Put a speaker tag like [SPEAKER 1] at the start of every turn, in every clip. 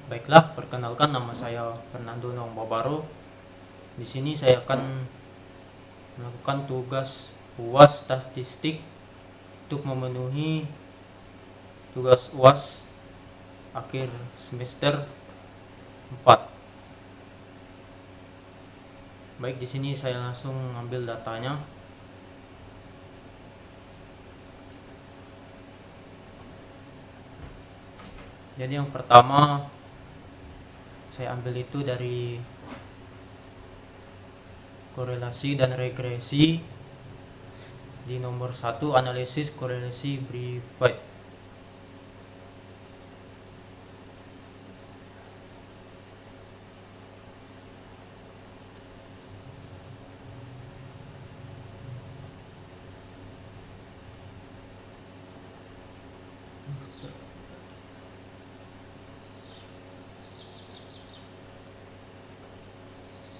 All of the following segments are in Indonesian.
[SPEAKER 1] Baiklah, perkenalkan nama saya Fernando Nongbabaro. Di sini saya akan melakukan tugas UAS statistik untuk memenuhi tugas UAS akhir semester 4. Baik, di sini saya langsung ambil datanya. Jadi yang pertama saya ambil itu dari korelasi dan regresi. Di nomor 1, analisis korelasi Brevard.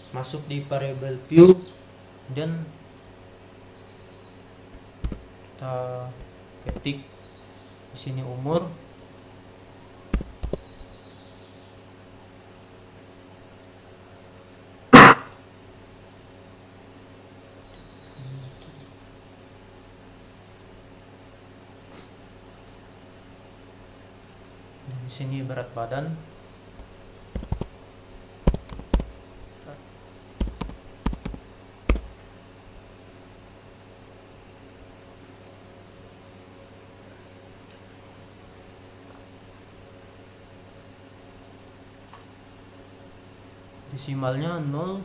[SPEAKER 1] Masuk di variable view dan kita ketik di sini umur. Dan di sini berat badan. Desimalnya 0.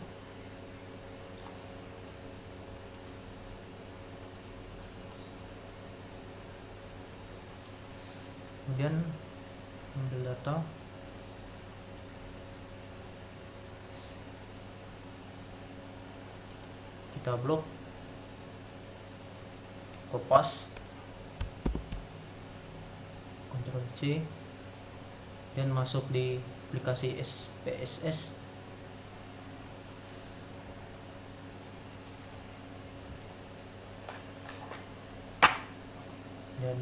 [SPEAKER 1] Kemudian ambil data. Kita blok, kopas, Ctrl C, dan masuk di aplikasi SPSS. Dan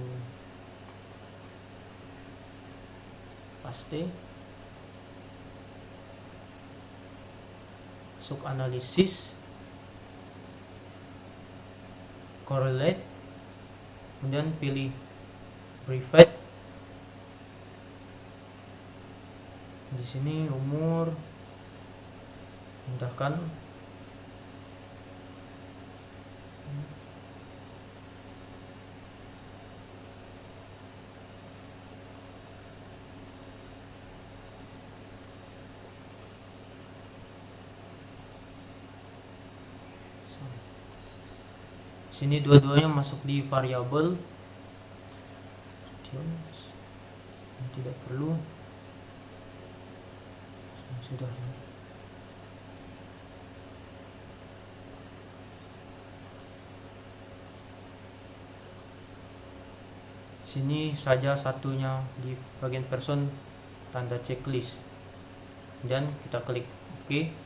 [SPEAKER 1] paste, masuk analisis, correlate, kemudian pilih Brevard. Di sini umur, indahkan. Sini dua-duanya masuk di variabel. Tidak perlu. Sudah. Sini saja satunya di bagian person, tanda checklist. Dan kita klik OK.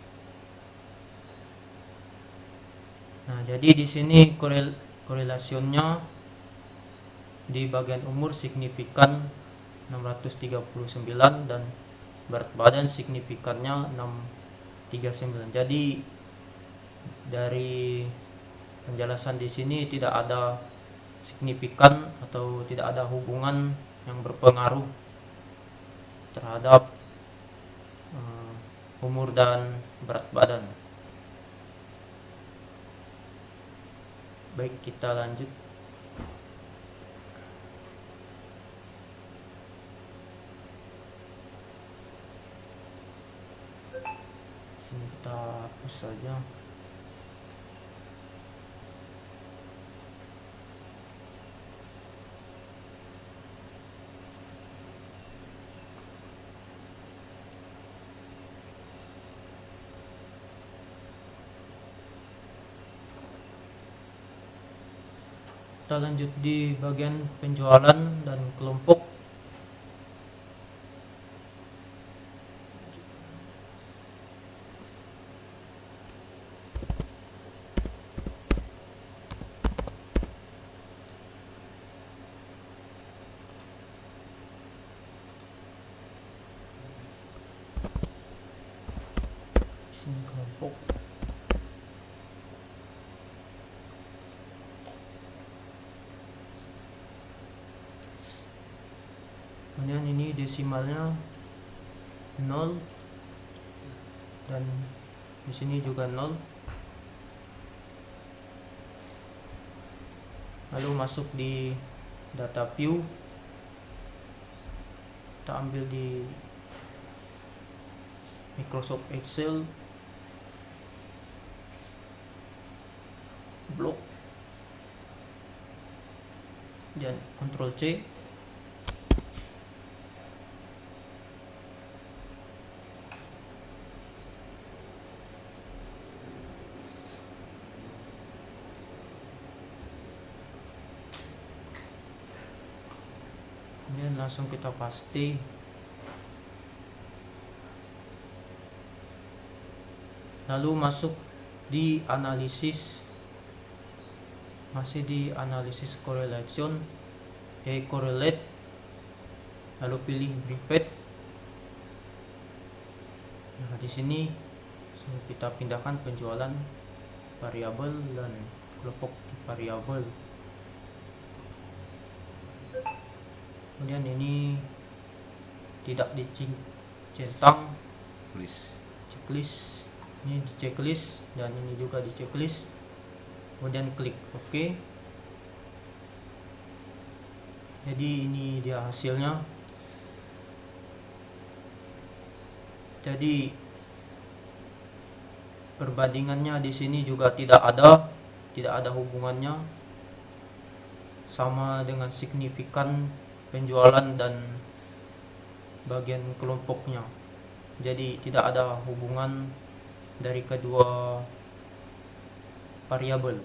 [SPEAKER 1] Nah, jadi di sini korelasinya di bagian umur signifikan 639 dan berat badan signifikannya 639. Jadi dari penjelasan di sini tidak ada signifikan atau tidak ada hubungan yang berpengaruh terhadap umur dan berat badan. Baik, kita lanjut. Sini kita hapus saja. Kita lanjut di bagian penjualan dan kelompok. sini kelompok. Kemudian ini desimalnya 0 dan di sini juga 0. Lalu masuk di data view, kita ambil di Microsoft Excel, blok, dan Ctrl C. Kemudian langsung kita paste. Lalu masuk di analisis, masih di analisis correlation, correlate, lalu pilih repeat. Nah, di sini kita pindahkan penjualan variabel dan kelompok variabel. Kemudian ini tidak dicentang, checklist. Ini di checklist dan ini juga di checklist. Kemudian klik OK. Jadi ini dia hasilnya. Jadi perbandingannya di sini juga tidak ada hubungannya, sama dengan signifikan penjualan dan bagian kelompoknya. Jadi tidak ada hubungan dari kedua variabel.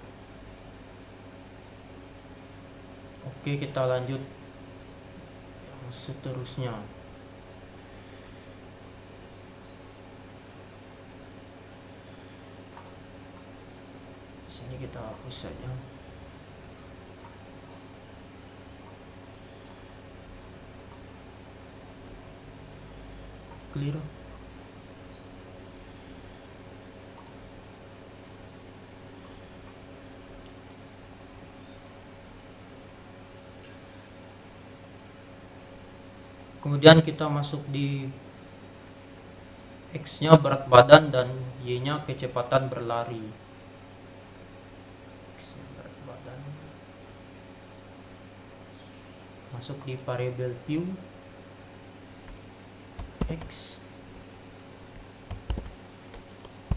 [SPEAKER 1] Oke, kita lanjut yang seterusnya. Sini kita hapus saja. Clear. Kemudian kita masuk di X-nya berat badan dan Y-nya kecepatan berlari. X-nya berat badan. Masuk di variable view, X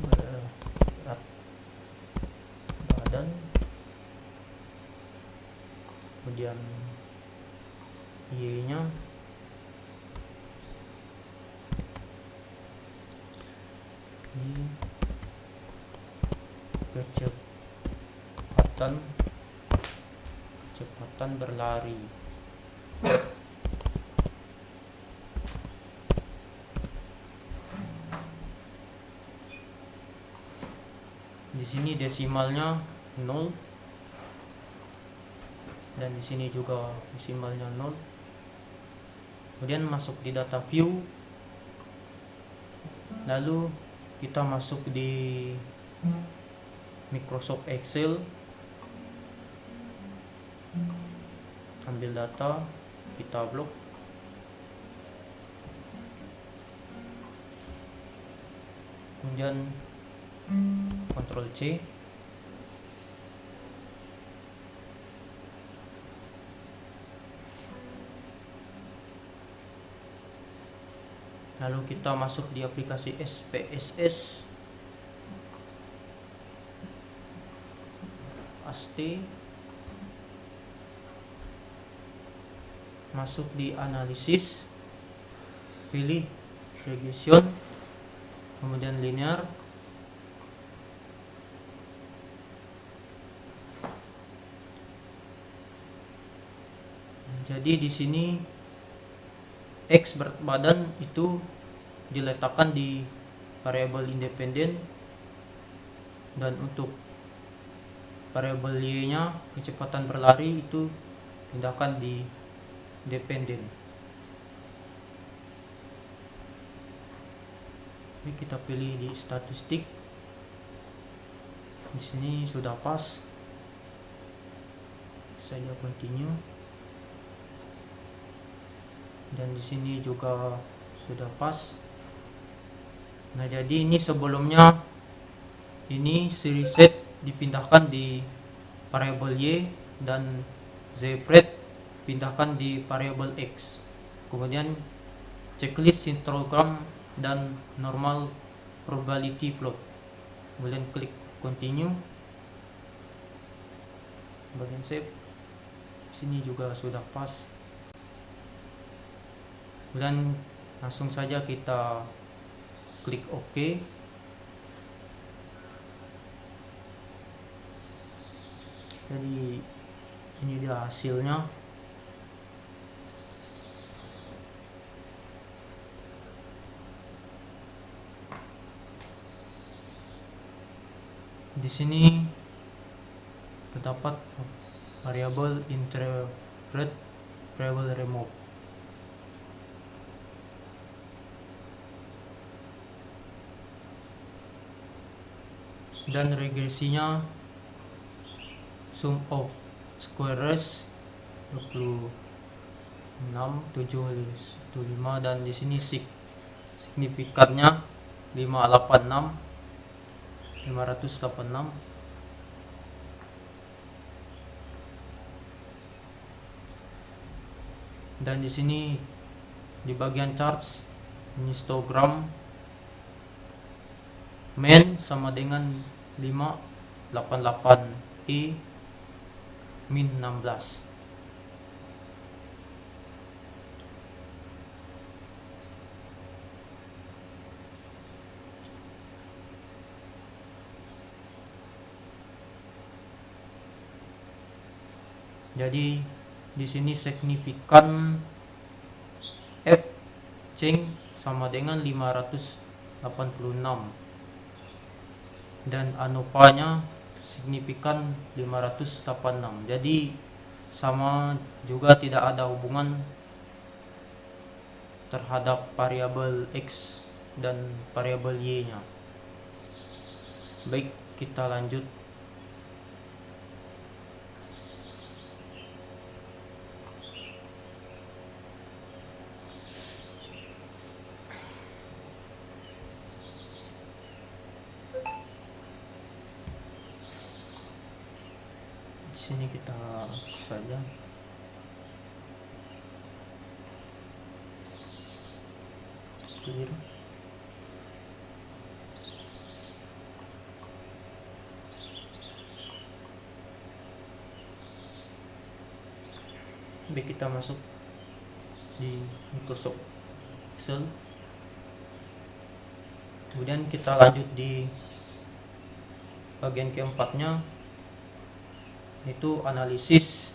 [SPEAKER 1] berat badan, kemudian Y-nya di kecepatan berlari. Di sini desimalnya 0 dan di sini juga desimalnya 0. Kemudian masuk di data view, lalu kita masuk di Microsoft Excel, ambil data, kita blok, kemudian Ctrl C. Lalu kita masuk di aplikasi SPSS, paste, masuk di analisis, pilih regression, kemudian linear, jadi di sini X berat badan itu diletakkan di variabel independen, dan untuk variabel Y-nya kecepatan berlari itu pindahkan di dependen. Ini kita pilih di statistik. Di sini sudah pas. Saya continue. Dan di sini juga sudah pas. Nah, jadi ini sebelumnya ini si reset dipindahkan di variabel y dan zpret pindahkan di variabel x. Kemudian checklist histogram dan normal probability plot. Kemudian klik continue. Bagian save. Sini juga sudah pas. Kemudian langsung saja kita klik OK. Jadi ini dia hasilnya. Di sini terdapat variabel interpret, variabel remove. Dan regresinya sum of squares 26,715 dan di sini signifikannya 586. Dan di sini di bagian charts histogram main sama dengan 588 min 16. Jadi di sini signifikan F change sama dengan 586 dan ANOVA-nya signifikan 586. Jadi sama juga, tidak ada hubungan terhadap variabel X dan variabel Y-nya. Baik, kita lanjut. Di sini kita hapus saja. Clear. Baik, kita masuk di Microsoft Excel. Kemudian kita lanjut di bagian keempatnya, itu analisis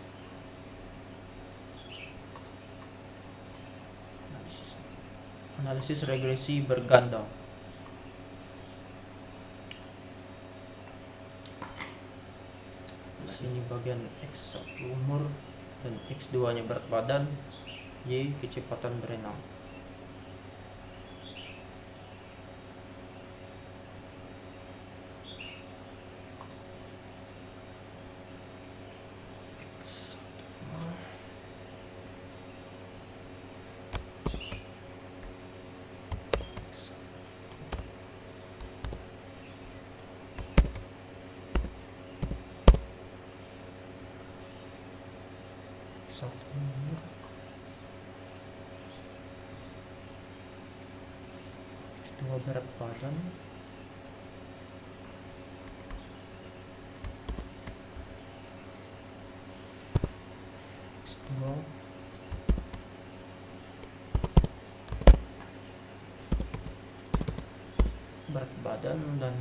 [SPEAKER 1] regresi berganda. Di sini bagian X umur dan X2 nya berat badan, Y kecepatan berenang. X2 berat badan, X2 berat badan dan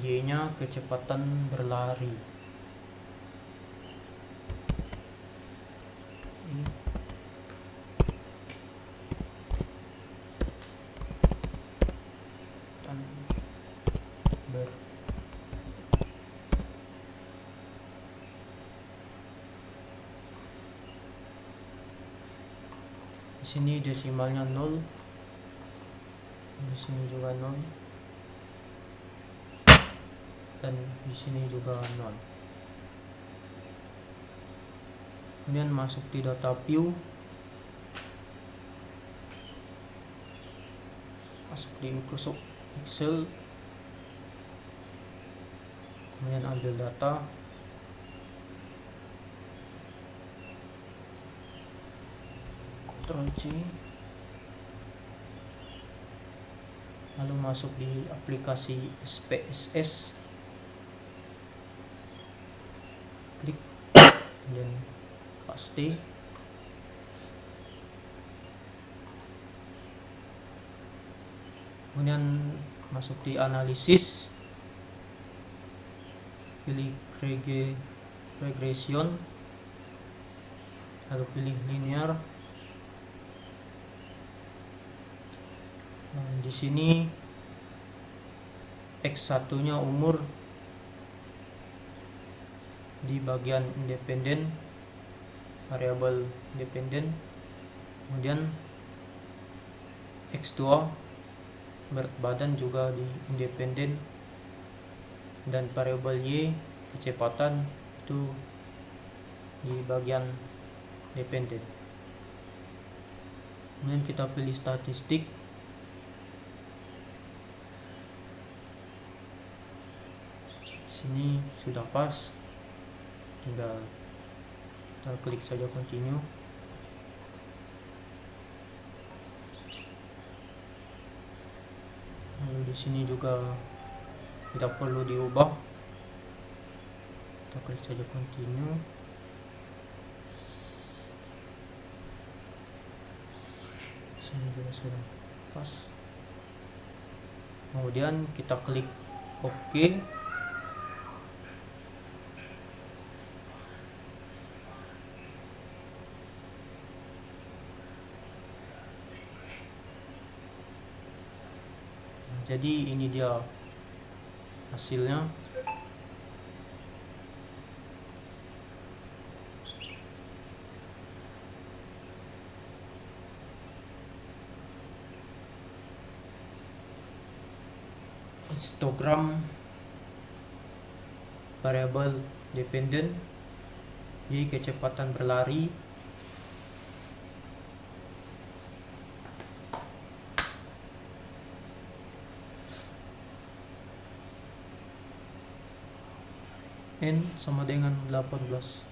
[SPEAKER 1] Y nya kecepatan berlari. Di Di sini desimalnya 0, di sini juga 0, dan di sini juga 0. Kemudian masuk di data view, masuk di Microsoft Excel, kemudian ambil data, Ctrl C, lalu masuk di aplikasi SPSS, klik, kemudian paste, kemudian masuk di analisis, pilih regression, lalu pilih linear. Nah, di sini X1 nya umur di bagian independen, variabel independen, kemudian X2 berat badan juga di independen, dan variabel Y kecepatan itu di bagian dependen. Kemudian kita pilih statistik, sini sudah pas, tinggal kita klik saja continue. Lalu di sini juga tidak perlu diubah, kita klik saja continue. Sini juga sudah pas, kemudian kita klik OK. Jadi ini dia hasilnya. Histogram variabel dependen, Y kecepatan berlari, N sama dengan 18.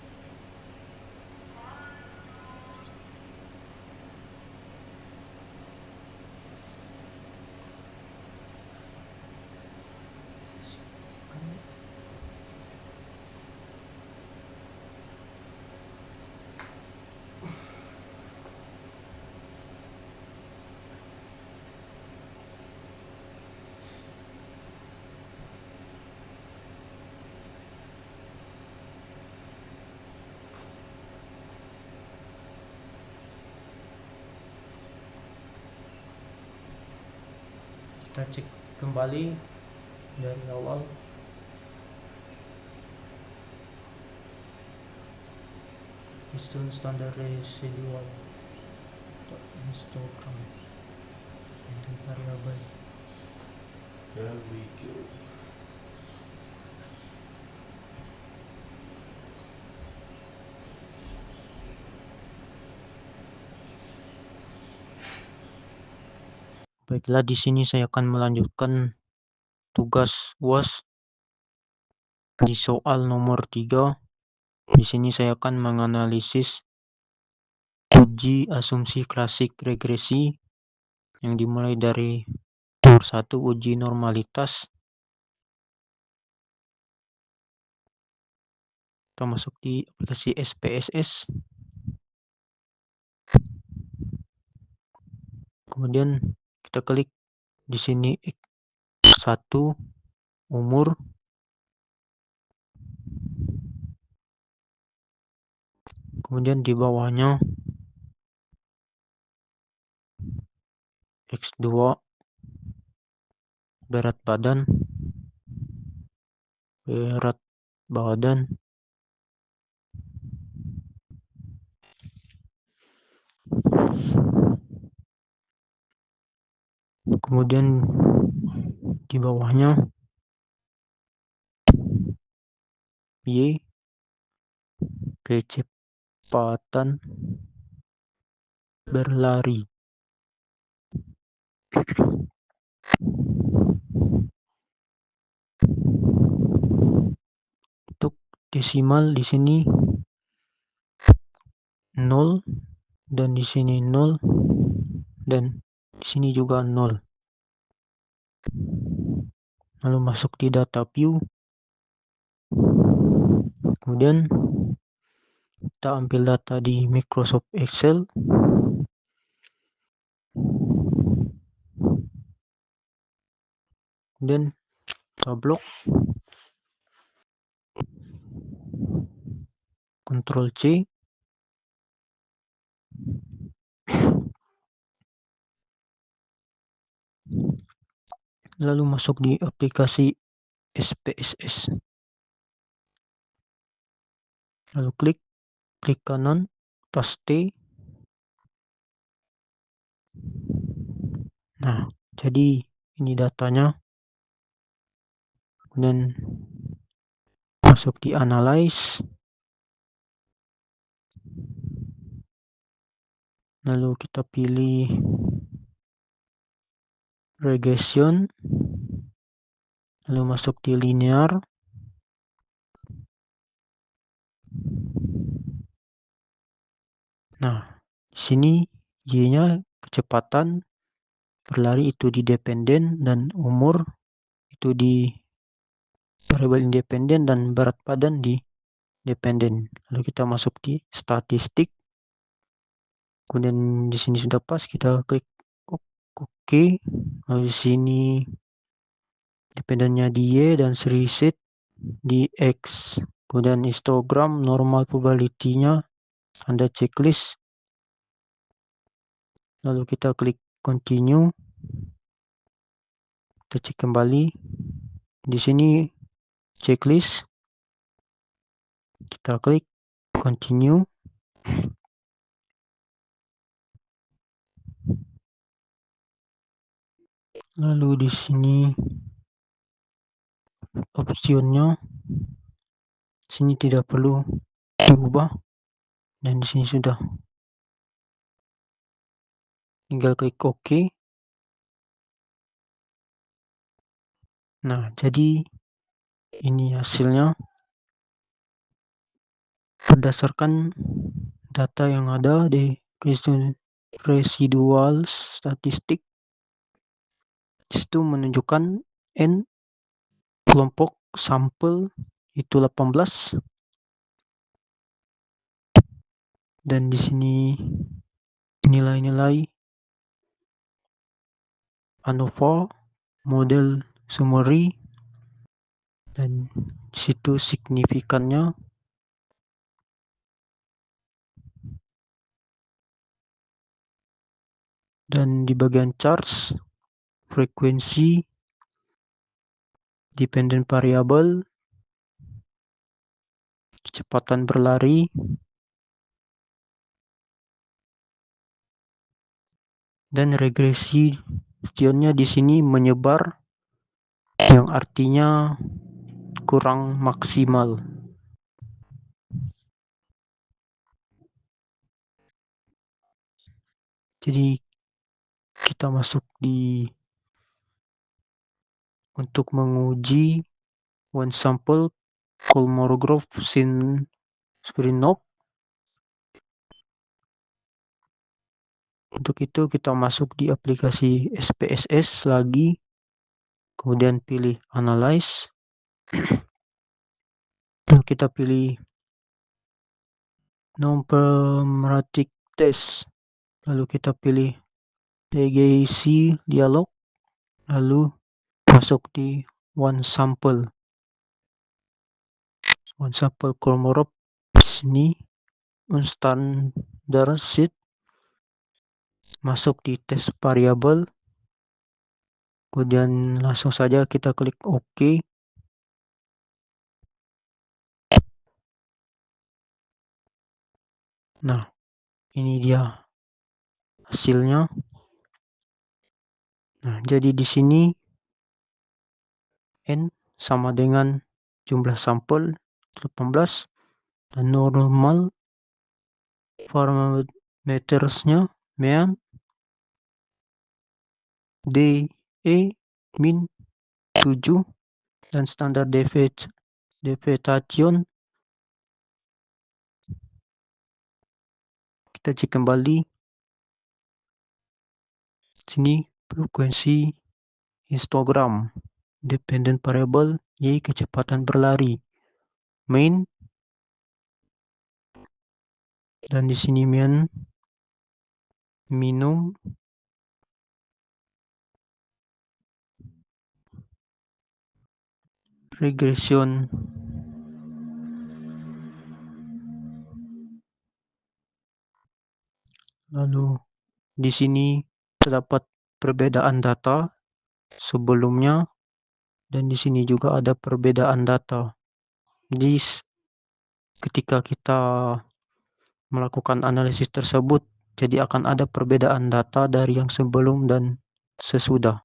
[SPEAKER 1] Kita cek kembali dari awal. Histogram standar residual, histogram, dan variabel.
[SPEAKER 2] There we go.
[SPEAKER 1] Baiklah, di sini saya akan melanjutkan tugas UAS di soal nomor 3. Di sini saya akan menganalisis uji asumsi klasik regresi yang dimulai dari nomor 1, uji normalitas. Kita masuk di aplikasi SPSS. Kemudian kita klik di sini X1 umur, kemudian di bawahnya X2 berat badan, kemudian di bawahnya Y, kecepatan berlari. Untuk desimal di sini 0 dan di sini 0 dan di sini juga 0. Lalu masuk di data view. Kemudian kita ambil data di Microsoft Excel. Kemudian tabloid, Ctrl C, lalu masuk di aplikasi SPSS, lalu klik kanan, paste. Nah, jadi ini datanya. Kemudian masuk di analyze, lalu kita pilih regression, lalu masuk di linear. Nah, di sini Y-nya kecepatan berlari itu di dependen dan umur itu di variabel independen dan berat badan di dependen. Lalu kita masuk di statistik. Kemudian di sini sudah pas, kita klik OK. Lalu di sini dependennya di Y dan reset di X. Kemudian histogram normal probability-nya ada checklist. Lalu kita klik continue. Kita cek kembali. Di sini checklist. Kita klik continue. Lalu di sini optionnya sini tidak perlu diubah dan di sini sudah. Tinggal klik OK. Nah, jadi ini hasilnya berdasarkan data yang ada di residual statistik. Itu menunjukkan N kelompok sampel itu 18 dan di sini nilai-nilai ANOVA, model summary, dan situ signifikannya. Dan di bagian charts, frekuensi, dependent variable, kecepatan berlari, dan regresi tionnya di sini menyebar, yang artinya kurang maksimal. Jadi kita masuk di untuk menguji one sample Kolmogorov Smirnov. Untuk itu kita masuk di aplikasi SPSS lagi, kemudian pilih analyze. Lalu kita pilih non-parametric test. Lalu kita pilih TGC dialog. Lalu masuk di one sample Kolmogorov. Di sini standard sheet. Masuk di tes variabel. Kemudian langsung saja kita klik OK. Nah, ini dia hasilnya. Nah, jadi di sini N sama dengan jumlah sampel 18 dan normal parametersnya mean DE min 7 dan standar deviation kita cek kembali sini frekuensi histogram dependent variable Y kecepatan berlari main dan di sini minum regression lalu di sini terdapat perbedaan data sebelumnya dan di sini juga ada perbedaan data. Jadi ketika kita melakukan analisis tersebut, jadi akan ada perbedaan data dari yang sebelum dan sesudah.